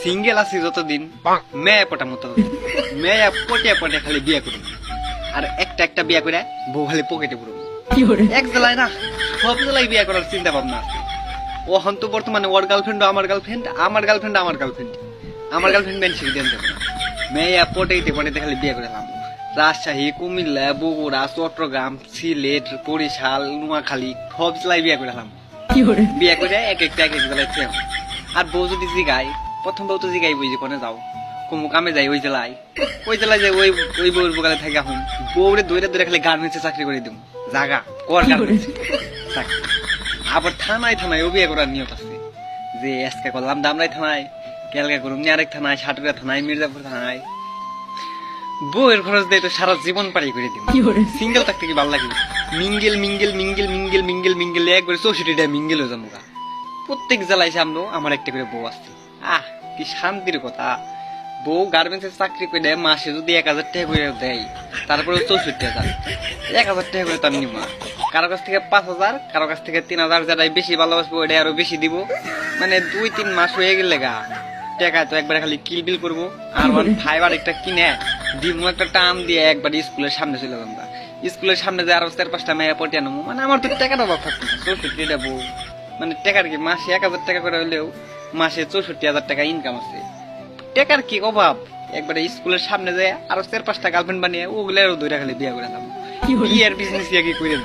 Single আছি যতদিন মেয়ে পটা মতো মেয়ে পটে পটে খালি বিয়ে করুন আর একটা একটা বিয়ে করে বউ খালি পকেটে পুরো এক জেলায় না সব জেলায় বিয়ে করার চিন্তা ভাবনা আছে। ও হন তো বর্তমানে ওর গার্লফ্রেন্ড আমার গার্লফ্রেন্ড আমার গার্লফ্রেন্ড আমার গার্লফ্রেন্ড আমার গার্লফ্রেন্ড মেন সিরিয়ান যাবে মেয়ে পটেইতে পটেতে খালি বিয়ে করে রাজশাহী কুমিল্লা বগুড়া চট্টগ্রাম সিলেট বরিশাল নোয়াখালী সব জেলায় বিয়ে করে বিয়ে করে এক একটা এক এক জেলায় চেয়ে আর বউ যদি জিগায় প্রথম বউ তো জিগাই বই যে কোনে যাও কুমু কামে যাই ওই জেলায় যে ওই বউর বোকালে থাকে এখন বউরে দৌড়ে দৌড়ে খালি গার্মেন্টসে চাকরি করে দিব জাগা কর গার্মেন্টসে আবার থানায় থানায় ও বিয়ে করার নিয়ত আছে যে আজকে করলাম দামরাই থানায় কেলকা করুম আরেক থানায় সাটুরা থানায় মির্জাপুর থানায় বউয়ের খরচ দিয়ে তো সারা জীবন পারি করে দিব সিঙ্গেল থাকতে কি ভালো লাগে mingle mingle mingle mingle mingle mingle একবারে 64টা মিঙ্গেল হয়ে যাবো প্রত্যেক জেলায় সামনে আমার একটা করে বউ আসছে কি শান্তির কথা বউ গার্মেন্টসের চাকরি করে মাসে যদি 1000 টাকা করে দেয় তারপরে 64,000 1000 টাকা করে তার নিমা কারো কাছ থেকে 5,000 কারো কাছ থেকে 3,000 যারাই বেশি ভালোবাসবো ওটা আরো বেশি দিব মানে 2-3 মাস হয়ে গেলে টাকা তো একবারে খালি কিলবিল করবো আর ফাইবার একটা কিনে দিমু একটা টান দিয়ে একবার স্কুলের সামনে চলে যাবো স্কুলের সামনে যে আরো 4-5টা মেয়ে পটিয়ে নেবো মানে আমার তো টাকার অভাব থাকতো 64টা বউ মানে টাকার কি মাসে 1000 টাকা করে হলেও মাসে 64,000 টাকা ইনকাম আছে টাকার কি অভাব একবারে স্কুলের সামনে যায় আরো 4-5টা গার্লফ্রেন্ড বানিয়ে ওগুলো ধরে খালি বিয়ে করে দিলাম বিয়ের বিজনেস কি করে